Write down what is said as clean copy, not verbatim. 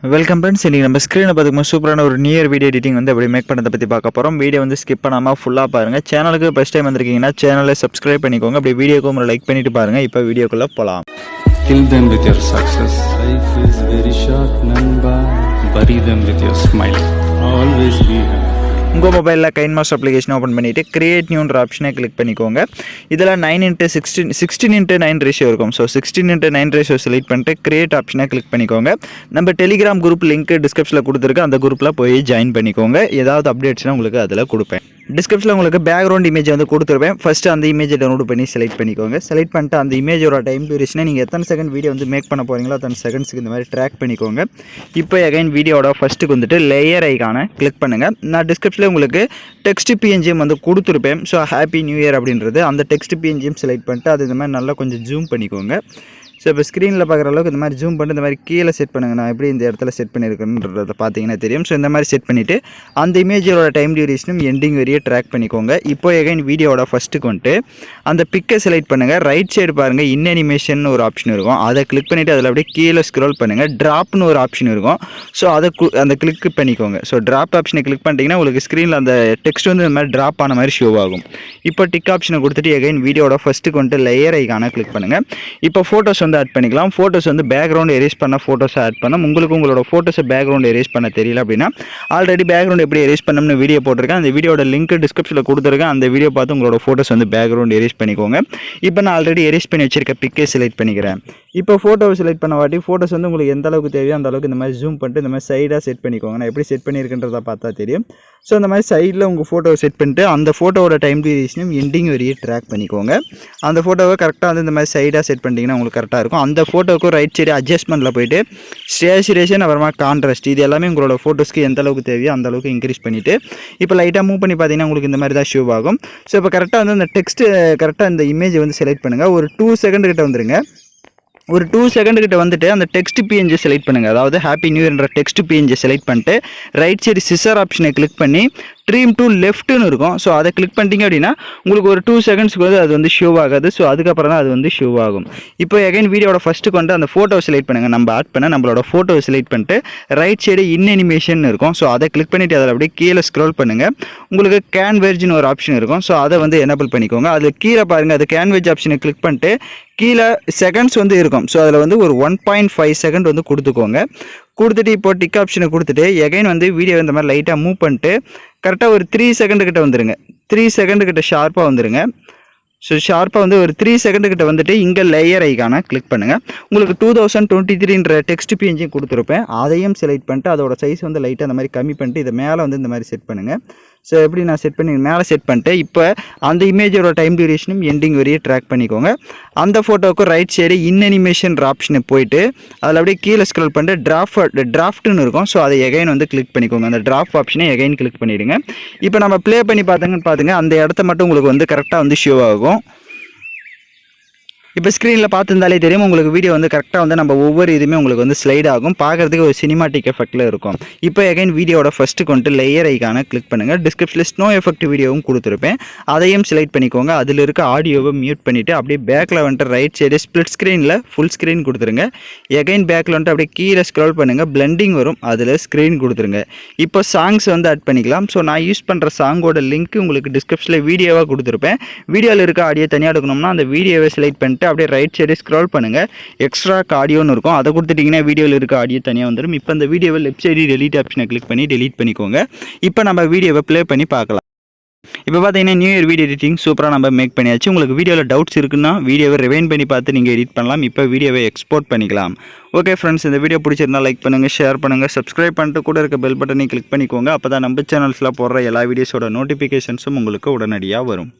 Welcome friends. இன்றைக்கி நம்ம ஸ்க்ரீனை பார்த்துக்கும் சூப்பரான ஒரு நியூ இயர் வீடியோ எடிட்டிங் வந்து அப்படி மேக் பண்ணதை பற்றி பார்க்க போகிறோம். வீடியோ வந்து ஸ்கிப் பண்ணாமல் ஃபுல்லாக பாருங்கள். சேனலுக்கு ஃபஸ்ட் டைம் வந்திருக்கீங்கன்னா சேனலை சப்ஸ்கிரைப் பண்ணிக்கோங்க. அப்படி வீடியோக்கு ஒரு லைக் பண்ணிட்டு பாருங்கள். இப்போ வீடியோக்குள்ளே போகலாம். Kill them with your success. Life is very short, Namba. Bury them with your smile. Always be happy. உங்கள் மொபைலில் கைன்மாஸ்டர் அப்ளிகேஷன் ஓப்பன் பண்ணிவிட்டு கிரியேட் நியூன்ற ஆப்ஷனை கிளிக் பண்ணிக்கோங்க. இதில் 9:16:9 ரேஷியோ இருக்கும். ஸோ 16:9 ரேஷியோ செலக்ட் பண்ணிட்டு கிரியேட் ஆப்ஷனை கிளிக் பண்ணிக்கோங்க. நம்ம டெலிகிராம் குரூப் லிங்க் டிஸ்கிரிப்ஷனில் கொடுத்துருக்கு. அந்த குரூப்பில் போய் ஜாயின் பண்ணிக்கோங்க. ஏதாவது அப்டேட்ஸ்னால் உங்களுக்கு அதில் கொடுப்பேன். டிஸ்கிரிப்ஷனில் உங்களுக்கு பேக்ரவுண்ட் இமேஜ் வந்து கொடுத்துருவேன். ஃபஸ்ட்டு அந்த இமேஜை டவுன்லோட் பண்ணி செலக்ட் பண்ணிக்கோங்க. செலக்ட் பண்ணிட்டு அந்த இமேஜோட டைம் டியூரேஷனை நீங்கள் எத்தனை செகண்ட் வீடியோ வந்து மேக் பண்ண போகிறீங்களோ அத்தனை செகண்ட்ஸுக்கு இந்த மாதிரி ட்ராக் பண்ணிக்கோங்க. இப்போ அகைன் வீடியோட ஃபஸ்ட்டுக்கு வந்துட்டு லேயர் ஐக்கானை கிளிக் பண்ணுங்கள். நான் டிஸ்கிரிப்ஷனில் உங்களுக்கு டெக்ஸ்ட் பிஎன்ஜிஎம் வந்து கொடுத்துருப்பேன். ஸோ ஹாப்பி நியூ இயர் அப்படின்றது அந்த டெக்ஸ்ட் பிஎன்ஜிஎம் செலக்ட் பண்ணிட்டு அது இந்த மாதிரி நல்லா கொஞ்சம் ஜூம் பண்ணிக்கோங்க. ஸோ இப்போ ஸ்க்ரீனில் பார்க்குற அளவுக்கு இந்த மாதிரி ஜூம் பண்ணிட்டு இந்த மாதிரி கீழே செட் பண்ணுங்கள். நான் எப்படி இந்த இடத்துல செட் பண்ணியிருக்கேன்றதை பார்த்தீங்கன்னா தெரியும். ஸோ இந்த மாதிரி செட் பண்ணிவிட்டு அந்த இமேஜோட டைம் டியூரேஷனும் எண்டிங் வரையே ட்ராக் பண்ணிக்கோங்க. இப்போ எகைன் வீடியோட ஃபஸ்ட்டுக்கு வந்துட்டு அந்த பிக்கை செலக்ட் பண்ணுங்கள். ரைட் சைடு பாருங்கள் இன் அனிமேஷன் ஒரு ஆப்ஷன் இருக்கும். அதை கிளிக் பண்ணிவிட்டு அதில் அப்படியே கீழே ஸ்க்ரோல் பண்ணுங்கள். ட்ராப்னு ஒரு ஆப்ஷன் இருக்கும். ஸோ அதை அந்த கிளிக் பண்ணிக்கோங்க. ஸோ ட்ராப் ஆப்ஷனை கிளிக் பண்ணிட்டீங்கன்னா உங்களுக்கு ஸ்க்ரீனில் அந்த டெக்ஸ்ட் வந்து இந்த மாதிரி ட்ராப் ஆன மாதிரி ஷோ ஆகும். இப்போ டிக் ஆப்ஷனை கொடுத்துட்டு எகைன் வீடியோட ஃபஸ்ட்டுக்கு வந்துட்டு லேயர் ஐக்கானை கிளிக் பண்ணுங்கள். இப்போ ஃபோட்டோஸ் வந்து ஆட் பண்ணிக்கலாம். ஃபோட்டோஸ் வந்து பேக்ரவுண்ட் எரேஸ் பண்ண ஃபோட்டோஸை ஆட் பண்ணோம். உங்களுக்கு உங்களோட ஃபோட்டோஸை பேக்ரவுண்ட் எரேஸ் பண்ண தெரியல அப்படின்னா ஆல்ரெடி பேக்ரவுண்ட் எப்படி எரேஸ் பண்ணணும்னு வீடியோ போட்டிருக்கேன். அந்த வீடியோட லிங்க் டிஸ்கிரிப்ஷனில் கொடுத்துருக்கேன். அந்த வீடியோ பார்த்து உங்களோட ஃபோட்டோஸ் வந்து பேக்ரவுண்ட் எரேஸ் பண்ணிக்கோங்க. இப்போ நான் ஆல்ரெடி எரேஸ் பண்ணி வச்சிருக்க பிக்கை செலக்ட் பண்ணிக்கிறேன். இப்போ ஃபோட்டோவை செலக்ட் பண்ண வாட்டி ஃபோட்டோஸ் வந்து உங்களுக்கு எந்த அளவுக்கு தேவையோ அந்த அளவுக்கு இந்த மாதிரி ஜூம் பண்ணிட்டு இந்த மாதிரி சைடாக செட் பண்ணிக்கோங்க. நான் எப்படி செட் பண்ணியிருக்கின்றதை பார்த்தா தெரியும். ஸோ அந்த மாதிரி சைடில் உங்கள் ஃபோட்டோவை செட் பண்ணிட்டு அந்த ஃபோட்டோவோட டைம் டியூரேஷனும் எண்டிங் வரையே ட்ராக் பண்ணிக்கோங்க. அந்த ஃபோட்டோவை கரெக்டாக வந்து இந்த மாதிரி சைடாக செட் பண்ணிட்டீங்கன்னா உங்களுக்கு கரெக்டாக இருக்கும். அந்த ஃபோட்டோவுக்கு ரைட் சைடு அட்ஜஸ்ட்மெண்ட்டில் போய்ட்டு சேச்சுரேஷன் அப்புறமா கான்ட்ராஸ்ட் இது எல்லாமே உங்களோட ஃபோட்டோஸ்க்கு எந்த அளவுக்கு தேவையோ அந்த அளவுக்கு இன்க்ரீஸ் பண்ணிவிட்டு இப்போ லைட்டாக மூவ் பண்ணி பார்த்தீங்கன்னா உங்களுக்கு இந்த மாதிரி தான் ஷோ ஆகும். ஸோ இப்போ கரெக்டாக வந்து அந்த டெக்ஸ்ட்டு கரெக்டாக இந்த இமேஜை வந்து செலக்ட் பண்ணுங்கள். ஒரு 2 செகண்ட் கிட்ட வந்துருங்க. ஒரு 2 செகண்ட் கிட்ட வந்துட்டு அந்த டெக்ஸ்ட் பிஎன்ஜி செலக்ட் பண்ணுங்கள். அதாவது ஹாப்பி நியூ இயர்ன்ற டெக்ஸ்ட் பிஎன்ஜி செலக்ட் பண்ணிட்டு ரைட் சைடு சிசர் ஆப்ஷனை கிளிக் பண்ணி ட்ரீம் டு லெஃப்ட்னு இருக்கும். ஸோ அதை கிளிக் பண்ணிட்டீங்க அப்படின்னா உங்களுக்கு ஒரு 2 செகண்ட்ஸ்க்கு வந்து அது வந்து ஷோ ஆகாது. ஸோ அதுக்கப்புறம் தான் அது வந்து ஷோ ஆகும். இப்போ எகைன் வீடியோட ஃபஸ்ட்டுக்கு வந்து அந்த ஃபோட்டோவை செலக்ட் பண்ணுங்கள். நம்ம ஆட் பண்ண நம்மளோட ஃபோட்டோவை செலக்ட் பண்ணிட்டு ரைட் சைடு இன் அனிமேஷன் இருக்கும். ஸோ அதை கிளிக் பண்ணிவிட்டு அதில் அப்படியே கீழே ஸ்க்ரோல் பண்ணுங்கள். உங்களுக்கு கேன்வெர்ஜ்னு ஒரு ஆப்ஷன் இருக்கும். ஸோ அதை வந்து எனேபிள் பண்ணிக்கோங்க. அது கீழே பாருங்கள். அது கேன்வெர்ஜ் ஆப்ஷனை கிளிக் பண்ணிட்டு கீழே செகண்ட்ஸ் வந்து இருக்கும். ஸோ அதில் வந்து ஒரு 1.5 செகண்ட் வந்து கொடுத்துக்கோங்க. கொடுத்துட்டு இப்போ டிக் ஆப்ஷனை கொடுத்துட்டு எகைன் வந்து வீடியோ இந்த மாதிரி லைட்டாக மூவ் பண்ணிட்டு கரெக்டாக ஒரு 3 செகண்ட் கிட்ட வந்துடுங்க. 3 செகண்ட் கிட்ட ஷார்ப்பாக வந்துடுங்க. ஸோ ஷார்ப்பாக வந்து ஒரு 3 செகண்ட் கிட்ட வந்துட்டு இங்கே லேயர் ஐக்கானை கிளிக் பண்ணுங்கள். உங்களுக்கு 2023ன்ற டெக்ஸ்ட் பிஎன்ஜி கொடுத்துருப்பேன். அதையும் செலக்ட் பண்ணிட்டு அதோட சைஸ் வந்து லைட்டாக அந்த மாதிரி கம்மி பண்ணிட்டு இதை மேலே வந்து இந்த மாதிரி செட் பண்ணுங்கள். ஸோ எப்படி நான் செட் பண்ணி மேலே செட் பண்ணிட்டு இப்போ அந்த இமேஜோட டைம் டியூரேஷனும் எண்டிங் வரையே ட்ராக் பண்ணிக்கோங்க. அந்த ஃபோட்டோவுக்கு ரைட் சைடு இன் அனிமேஷன் ஆப்ஷனை போயிட்டு அதில் அப்படியே கீழே ஸ்க்ரோல் பண்ணிட்டு டிராஃப்ட்னு இருக்கும். ஸோ அதை எகைன் வந்து கிளிக் பண்ணிக்கோங்க. அந்த டிராஃப்ட் ஆப்ஷனை எகைன் கிளிக் பண்ணிவிடுங்க. இப்போ நம்ம ப்ளே பண்ணி பார்த்துங்க அந்த இடத்த மட்டும் உங்களுக்கு வந்து கரெக்டாக வந்து ஷோ ஆகும். இப்போ ஸ்க்ரீனில் பார்த்துருந்தாலே தெரியும் உங்களுக்கு வீடியோ வந்து கரெக்டாக வந்து நம்ம ஒவ்வொரு இதுவுமே உங்களுக்கு வந்து ஸ்லைட் ஆகும். பார்க்குறதுக்கு ஒரு சினிமாட்டிக் எஃபெக்டில் இருக்கும். இப்போ எகைன் வீடியோட ஃபஸ்ட்டுக்கு வந்துட்டு லேயர் ஐக்கானை கிளிக் பண்ணுங்கள். டிஸ்கிரிப்ஷனில் ஸ்னோ எஃபெக்ட் வீடியோவும் கொடுத்துருப்பேன். அதையும் செலக்ட் பண்ணிக்கோங்க. அதில் இருக்க ஆடியோவை மியூட் பண்ணிவிட்டு அப்படியே பேக்கில் வந்துட்டு ரைட் சைடு ஸ்ப்ளிட் ஸ்க்ரீனில் ஃபுல் ஸ்க்ரீன் கொடுத்துருங்க. எகைன் பேக்கில் வந்துட்டு அப்படியே கீழே ஸ்க்ரோல் பண்ணுங்கள். பிளெண்டிங் வரும். அதில் ஸ்க்ரீன் கொடுத்துருங்க. இப்போ சாங்ஸ் வந்து ஆட் பண்ணிக்கலாம். ஸோ நான் யூஸ் பண்ணுற சாங்கோட லிங்க் உங்களுக்கு டிஸ்கிரிப்ஷனில் வீடியோவாக கொடுத்துருப்பேன். வீடியோவில் இருக்க ஆடியோ தனியாக எடுக்கணும்னா அந்த வீடியோவை செலக்ட் பண்ணிட்டு அப்படியே ரைட் சைடு ஸ்க்ரோல் பண்ணுங்கள். எக்ஸ்ட்ரா ஆடியோன்னு இருக்கும். அதை கொடுத்துட்டிங்கன்னா வீடியோவில் இருக்க ஆடியோ தனியாக வந்துடும். இப்போ அந்த வீடியோவை லெஃப்ட் சைடு டெலீட் ஆப்ஷனை கிளிக் பண்ணி டெலீட் பண்ணிக்கோங்க. இப்போ நம்ம வீடியோவை ப்ளே பண்ணி பார்க்கலாம். இப்போ பார்த்தீங்கன்னா நியூ இயர் வீடியோ எடிட்டிங் சூப்பராக நம்ம மேக் பண்ணியாச்சு. உங்களுக்கு வீடியோவில் டவுட்ஸ் இருக்குன்னா வீடியோவை ரிவைண்ட் பண்ணி பார்த்து நீங்கள் எடிட் பண்ணலாம். இப்போ வீடியோவை எக்ஸ்போர்ட் பண்ணிக்கலாம். ஓகே ஃப்ரெண்ட்ஸ், இந்த வீடியோ பிடிச்சிருந்தால் லைக் பண்ணுங்கள், ஷேர் பண்ணுங்கள், சப்ஸ்கிரைப் பண்ணிட்டு கூட இருக்க பெல் பட்டனை கிளிக் பண்ணிக்கோங்க. அப்போ தான் நம்ம சேனல்ஸில் போடுற எல்லா வீடியோஸோட நோட்டிஃபிகேஷன்ஸும் உங்களுக்கு உடனடியாக வரும்.